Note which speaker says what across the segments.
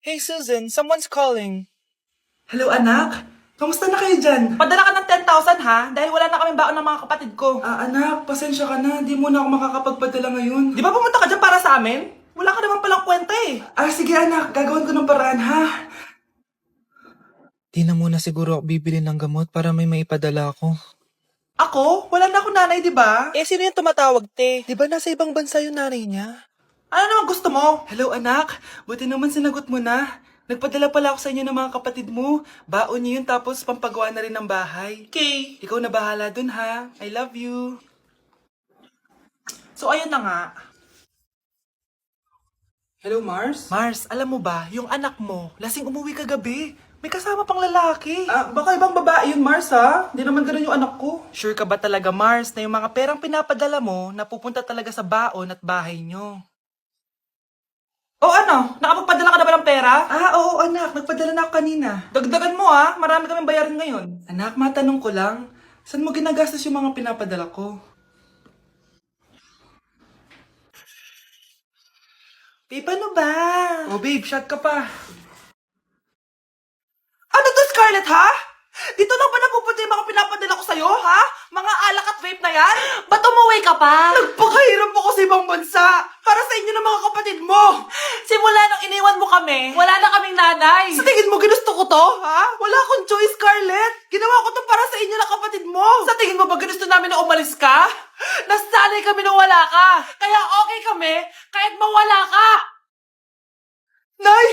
Speaker 1: Hey Susan, someone's calling.
Speaker 2: Hello anak, kamusta na kayo dyan?
Speaker 3: Padala ka ng 10,000 ha, dahil wala na kaming baon ng mga kapatid ko.
Speaker 2: Anak, pasensya ka na, di mo na ako makakapagpadala ngayon.
Speaker 3: Di ba pumunta ka dyan para sa amin? Wala ka naman palang kwenta eh.
Speaker 2: Sige anak, gagawin ko ng paraan ha.
Speaker 1: Di na muna siguro ako bibili ng gamot para may maipadala ako.
Speaker 3: Ako? Wala na akong nanay, di ba?
Speaker 1: Eh, sino yung tumatawag, te? Di ba nasa ibang bansa yung nanay niya?
Speaker 3: Ano naman gusto mo?
Speaker 2: Hello anak, buti naman sinagot mo na. Nagpadala pala ako sa inyo ng mga kapatid mo. Baon niyo yun tapos pampagawa na rin ng bahay.
Speaker 3: Okay.
Speaker 2: Ikaw na bahala dun ha. I love you.
Speaker 3: So ayun na nga.
Speaker 2: Hello Mars?
Speaker 3: Mars, alam mo ba, yung anak mo, lasing umuwi kagabi. May kasama pang lalaki.
Speaker 2: Baka ibang babae yun Mars ha. Hindi naman ganun yung anak ko.
Speaker 3: Sure ka ba talaga, Mars, na yung mga perang pinapadala mo, napupunta talaga sa baon at bahay nyo? O ano? Nakapagpadala ka na ba ng pera?
Speaker 2: Oo anak, nagpadala na ako kanina.
Speaker 3: Dagdagan mo ha, marami kaming bayarin ngayon.
Speaker 2: Anak, matanong ko lang, saan mo ginagastos yung mga pinapadala ko?
Speaker 3: Babe, ano ba?
Speaker 2: Oh babe, shot ka pa.
Speaker 3: Ano to, Scarlett, ha? Dito lang ba napupunta yung mga pinapadala ko sa'yo, ha? Mga alak at vape na yan? Ba't umuwi ka pa?
Speaker 2: Nagpakahirap ako sa ibang bansa para sa inyo ng mga kapatid mo.
Speaker 3: Simula nung iniwan mo kami, wala na kaming nanay.
Speaker 2: Sa tingin mo ginusto ko to, ha? Wala akong choice, Scarlett. Ginawa ko to para sa inyo ng kapatid mo.
Speaker 3: Sa tingin mo ba ginusto namin na umalis ka? Nasanay kami nung wala ka. Kaya okay kami kahit mawala ka.
Speaker 2: Nay!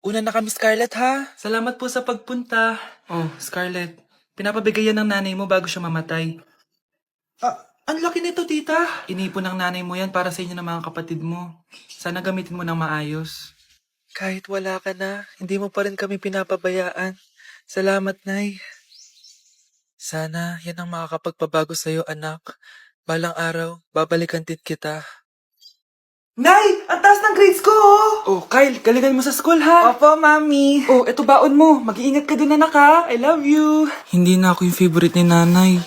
Speaker 1: Una na kami, Scarlett, ha?
Speaker 2: Salamat po sa pagpunta. Oh, Scarlett, pinapabigay yan ng nanay mo bago siya mamatay.
Speaker 1: Ang laki nito, tita.
Speaker 2: Inipon ng nanay mo yan para sa inyo ng mga kapatid mo. Sana gamitin mo ng maayos.
Speaker 1: Kahit wala ka na, hindi mo pa rin kami pinapabayaan. Salamat, Nay. Sana yan ang makakapagpabago sa'yo, anak. Balang araw, babalikan din kita.
Speaker 2: Nay! Ang taas ng grades ko, oh! Oh, Kyle, galingan mo sa school, ha?
Speaker 3: Opo, mami.
Speaker 2: Oh, eto baon mo. Mag-iingat ka dun, anak, ha? I love you. Hindi na ako yung favorite ni nanay.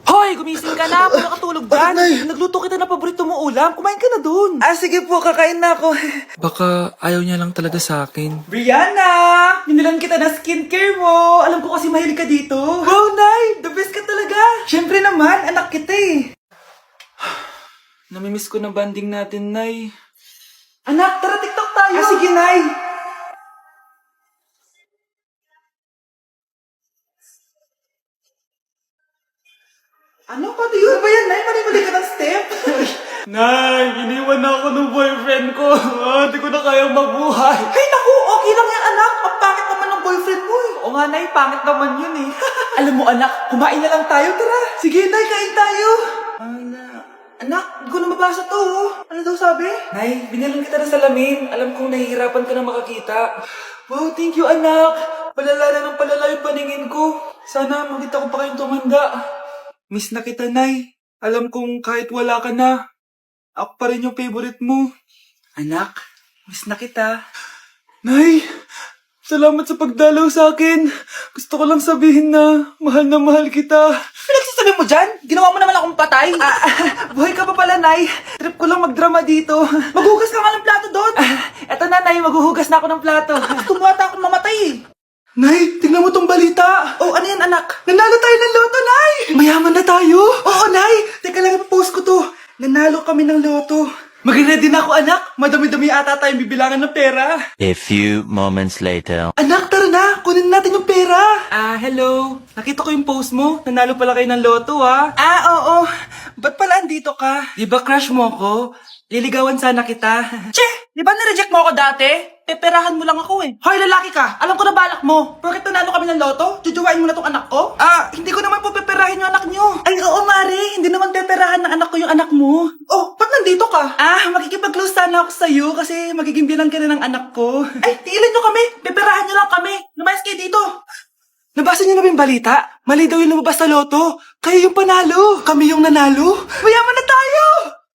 Speaker 3: Hoy, gumising ka na. Puro katulog dyan. Nagluto kita na paborito mo ulam. Kumain ka na dun.
Speaker 1: Sige po, kakain na ako.
Speaker 2: Baka ayaw niya lang talaga sa akin.
Speaker 3: Brianna! Binilan kita na skincare mo. Alam ko kasi mahilig ka dito.
Speaker 2: Wow, Nay! The best ka talaga! Siyempre naman, anak kita eh. Namimiss ko na banding natin, Nay.
Speaker 3: Anak, tara TikTok tayo.
Speaker 2: Sige, Nay!
Speaker 3: Ano? Pati yun ba yan, Nay? Mali-mali ka ng step?
Speaker 2: Nay, iniwan na ako ng boyfriend ko. Hindi ko na kayang mabuhay.
Speaker 3: Ay, naku, okay lang yan, anak. Ang pangit naman ng boyfriend mo eh. Oo nga, Nay, pangit naman yun eh. Alam mo, anak, kumain na lang tayo, tara.
Speaker 2: Sige, Nay, kain tayo.
Speaker 3: Anak, hindi ko na mabasa to, oh. Ano daw sabi?
Speaker 2: Nay, binilan kita ng salamin. Alam kong nahihirapan ka na makakita. Wow, thank you, anak. Palala na ng palala yung paningin ko. Sana makita ko pa kayong tumanda. Miss na kita, Nay. Alam kong kahit wala ka na, ako pa rin yung favorite mo. Anak, miss na kita. Nay, salamat sa pagdalaw sa akin. Gusto ko lang sabihin na mahal kita.
Speaker 3: Pinagsasabi mo dyan? Ginawa mo naman akong patay.
Speaker 2: Buhay ka pa pala, Nay. Trip ko lang magdrama dito.
Speaker 3: Maghugas ka nga ng plato doon.
Speaker 2: Eto na, Nay. Maghuhugas na ako ng plato.
Speaker 3: Tumata akong mamatay eh.
Speaker 2: Nay, tingnan mo tong balita.
Speaker 3: Oh, ano yan, anak?
Speaker 2: Nanalo tayo ng loto, Nay! Mayaman na tayo? Oo, Nay! Teka lang, ipapost ko to. Nanalo kami ng loto. Mag-ready na ako, anak. Madami-dami ata tayong bibilangan ng pera.
Speaker 4: A few moments later.
Speaker 2: Anak, tara na. Kunin natin yung pera. Hello. Nakita ko yung post mo. Nanalo pala kayo ng loto, ha? Oo. Ba't pala andito ka? Di ba crush mo ko? Liligawan sana kita.
Speaker 3: Che, di ba nireject mo ako dati? Peperahan mo lang ako eh. Hoy, lalaki ka! Alam ko na balak mo. Porket nanalo kami ng loto, jujuwain mo na tong anak ko?
Speaker 2: Hindi ko naman po peperahin yung anak nyo.
Speaker 3: Ay, oo, Mari. Hindi naman peperahan ng anak ko yung anak mo.
Speaker 2: Oh, ba't nandito ka?
Speaker 3: Makikipag-close sana ako sa'yo kasi magiging bilang ka na ng anak ko.
Speaker 2: Ay, tiilan nyo kami.
Speaker 3: Peperahan nyo lang kami. Lumayas kayo dito.
Speaker 2: Nabasa niyo na ba yung balita? Mali daw yung lumabas sa loto. Kayo yung panalo. Kami yung nanalo. Mayaman na tayo!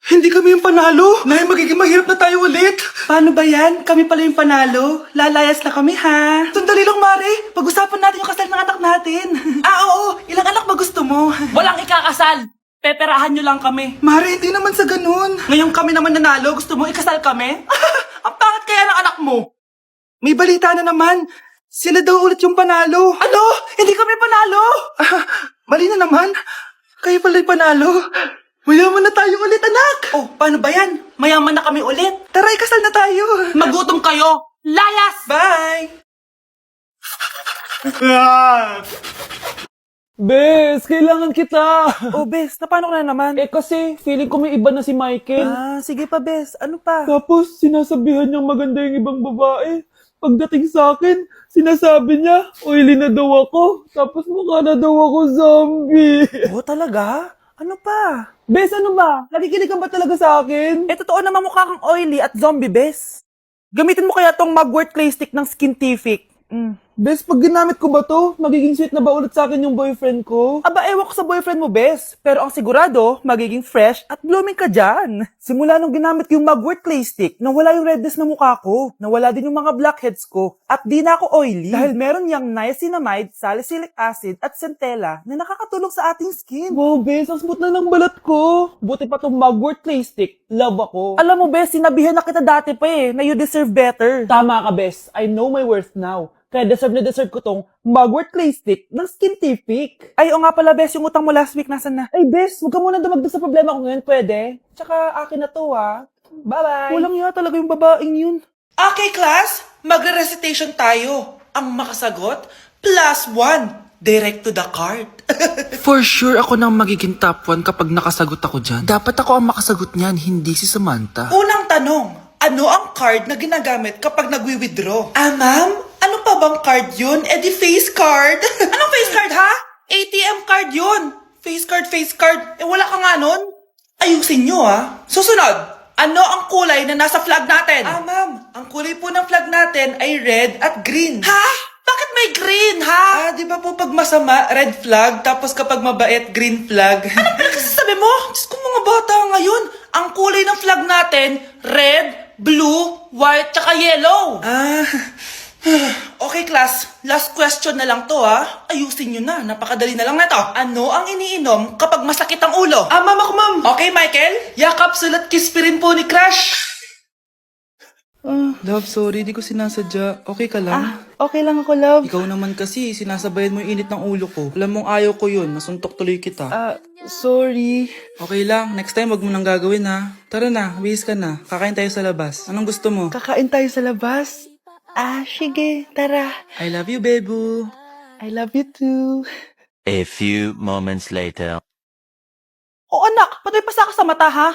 Speaker 2: Hindi kami yung panalo. Nay, magiging mahirap na tayo ulit.
Speaker 3: Paano ba yan? Kami pala yung panalo. Lalayas na kami, ha?
Speaker 2: Sandali lang, Mare. Pag-usapan natin yung kasal ng anak natin.
Speaker 3: Oo. Ilang anak ba gusto mo? Walang ikakasal. Peperahan nyo lang kami.
Speaker 2: Mare, hindi naman sa ganun.
Speaker 3: Ngayon kami naman nanalo. Gusto mo ikasal kami? Ang pangit kaya ng anak mo. May balita na naman. Sila daw ulit yung panalo. Ano? Hindi kami panalo? Mali na naman. Kayo pala yung panalo. Mayaman na tayo ulit, anak. Oh, paano ba yan? Mayaman na kami ulit. Tara, ikasal na tayo. Magutom kayo. Layas! Bye!
Speaker 2: Bes, kailangan kita.
Speaker 3: Oh, Bes, paano ka na naman?
Speaker 2: Kasi feeling ko may iba na si Michael.
Speaker 3: Sige pa, Bes. Ano pa?
Speaker 2: Tapos sinasabihan niyang maganda yung ibang babae. Pagdating sa akin, sinasabi niya, oily na daw ako. Tapos mukha na daw ako zombie.
Speaker 3: Oh, talaga? Ano pa?
Speaker 2: Bes, ano ba? Nakikinig ka ba talaga sa akin?
Speaker 3: Totoo naman mukha kang oily at zombie, Bes. Gamitin mo kaya tong Mugwort Clay Stick ng Skintific.
Speaker 2: Bes, pag ginamit ko ba to, magiging sweet na ba ulit sa akin yung boyfriend ko?
Speaker 3: Aba, ewan ko sa boyfriend mo, Bes. Pero ang sigurado, magiging fresh at blooming ka dyan. Simula nung ginamit ko yung Mugwort Clay Stick, nawala yung redness na mukha ko. Nawala din yung mga blackheads ko. At di na ako oily. Dahil meron yung niacinamide, salicylic acid, at centella na nakakatulong sa ating skin.
Speaker 2: Wow, Bes, ang smooth na ng balat ko. Buti pa tong Mugwort Clay Stick. Love ako.
Speaker 3: Alam mo, Bes, sinabihan na kita dati pa na you deserve better.
Speaker 2: Tama ka, Bes. I know my worth now. Kaya deserve na deserve ko tong Mugwort Clay Stick ng Skintific.
Speaker 3: Ay, o nga pala, Bes, yung utang mo last week, nasan na?
Speaker 2: Ay, Bes, huwag ka muna dumagdag sa problema ko ngayon, pwede? Tsaka akin na to, ha? Bye-bye.
Speaker 3: Walang iya talaga yung babaeng yun. Okay, class, magre-recitation tayo. Ang makasagot, +1. Direct to the card.
Speaker 2: For sure ako nang magiging top 1 kapag nakasagot ako dyan. Dapat ako ang makasagot niyan, hindi si Samantha.
Speaker 3: Unang tanong, ano ang card na ginagamit kapag nagwi-withdraw? Ma'am? Ano pa bang card yun? Di face card. Anong face card, ha? ATM card yun. Face card. Wala ka nga nun? Ayusin nyo, ha? Susunod, ano ang kulay na nasa flag natin? Ma'am, ang kulay po ng flag natin ay red at green. Ha? Bakit may green, ha? Di ba po pag masama, red flag, tapos kapag mabait, green flag? Ano pinagsasabi mo? Diyos ko, mga bata ngayon. Ang kulay ng flag natin, red, blue, white, tsaka yellow. Okay, class. Last question na lang to, ha? Ayusin nyo na. Napakadali na lang na to. Ano ang iniinom kapag masakit ang ulo? Ma'am ako, ma'am. Okay, Michael? Yakap, sulat, kiss pa rin po ni Crush.
Speaker 2: Love, sorry, di ko sinasadya. Okay ka lang?
Speaker 3: Okay lang ako, love.
Speaker 2: Ikaw naman kasi, sinasabayan mo yung init ng ulo ko. Alam mong ayaw ko yun, nasuntok tuloy kita.
Speaker 3: Sorry.
Speaker 2: Okay lang, next time wag mo nang gagawin ha. Tara na, bihis ka na. Kakain tayo sa labas. Anong gusto mo?
Speaker 3: Kakain tayo sa labas. Sige, tara.
Speaker 2: I love you, Bebu.
Speaker 3: I love you too.
Speaker 4: A few moments later.
Speaker 3: Oh, anak, patay pa sa ka sa mata, ha?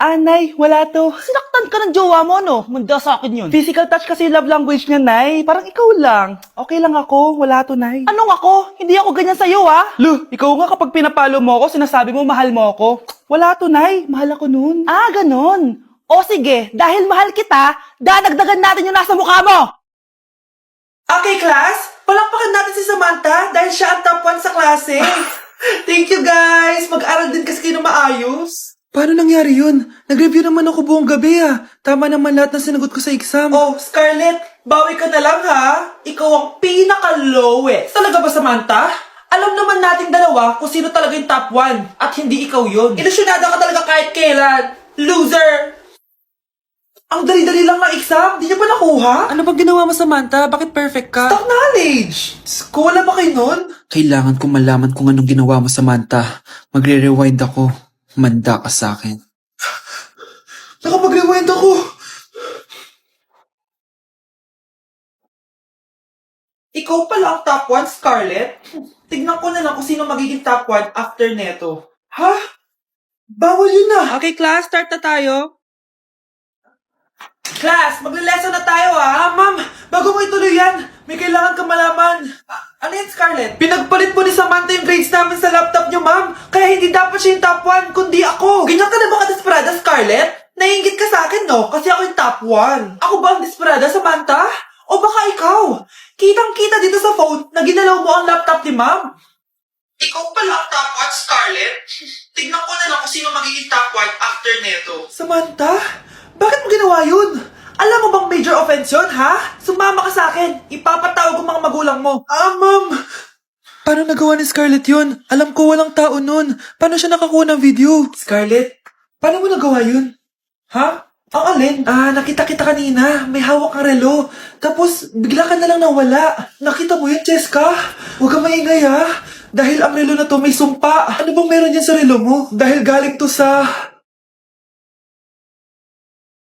Speaker 3: Nay, wala to. Sinaktan ka ng jowa mo, no? Manda sa akin yun. Physical touch kasi yung love language niya, Nay. Parang ikaw lang. Okay lang ako, wala to, Nay. Anong ako? Hindi ako ganyan sa'yo, ha? Ikaw nga kapag pinapalo mo ako, sinasabi mo mahal mo ako. Wala to, Nay. Mahal ako nun. Ganon. O sige, dahil mahal kita, dadagdagan natin yung nasa mukha mo. Okay, class. Palakpakan natin si Samantha dahil siya ang top 1 sa klase. Thank you, guys. Mag-aral din kasi kayo na maayos.
Speaker 2: Paano nangyari yun? Nag-review naman ako buong gabi Tama naman lahat ng sinagot ko sa exam.
Speaker 3: Oh, Scarlett, bawi ka na lang, ha? Ikaw ang pinaka-lowest. Talaga ba, Samantha? Alam naman nating dalawa kung sino talaga yung top 1 at hindi ikaw yun. Ilusyonada ka talaga kahit kailan. Loser! Ang dali-dali lang ng exam, di niya pa nakuha?
Speaker 2: Ano bang ginawa mo, Samantha? Bakit perfect ka?
Speaker 3: Stock knowledge! Wala ba kayo nun?
Speaker 2: Kailangan kong malaman kung anong ginawa mo, Samantha. Magre-rewind ako. Manda ka sa akin.
Speaker 3: Nakapag-rewind ako! Ikaw pala ang top 1, Scarlett? Tignan ko na lang kung sino magiging top 1 after neto. Ha? Bawal yun na!
Speaker 2: Okay, class, start na tayo.
Speaker 3: Class, magle-lesson na tayo, ha? Ma'am, bago mo ituloy yan, may kailangan ka malaman. Ano yan, Scarlett? Pinagpalit po ni Samantha yung grades namin sa laptop niyo, ma'am. Kaya hindi dapat siya yung top 1, kundi ako. Ganyan ka na ba ka-desperada, Scarlett? Naiingit ka sa akin, no? Kasi ako yung top 1. Ako ba ang desperada, Samantha? O baka ikaw? Kitang-kita dito sa phone na ginalaw mo ang laptop ni ma'am. Ikaw pala ang top 1, Scarlett? Tignan ko na lang kung sino magiging top 1 after neto. Samantha? Bakit mo ginawa yun? Alam mo bang major offense yun, ha? Sumama ka sa akin. Ipapatawag ko mga magulang mo. Ma'am!
Speaker 2: Paano nagawa ni Scarlett yun? Alam ko walang tao nun. Paano siya nakakuha ng video?
Speaker 3: Scarlett, paano mo nagawa yun? Ha?
Speaker 2: Ang alin? Nakita kita kanina. May hawak kang relo. Tapos, bigla ka na lang nawala. Nakita mo yun, Cheska? Huwag kang maingay, ha? Dahil ang relo na to may sumpa. Ano bang meron dyan sa relo mo? Dahil galing to sa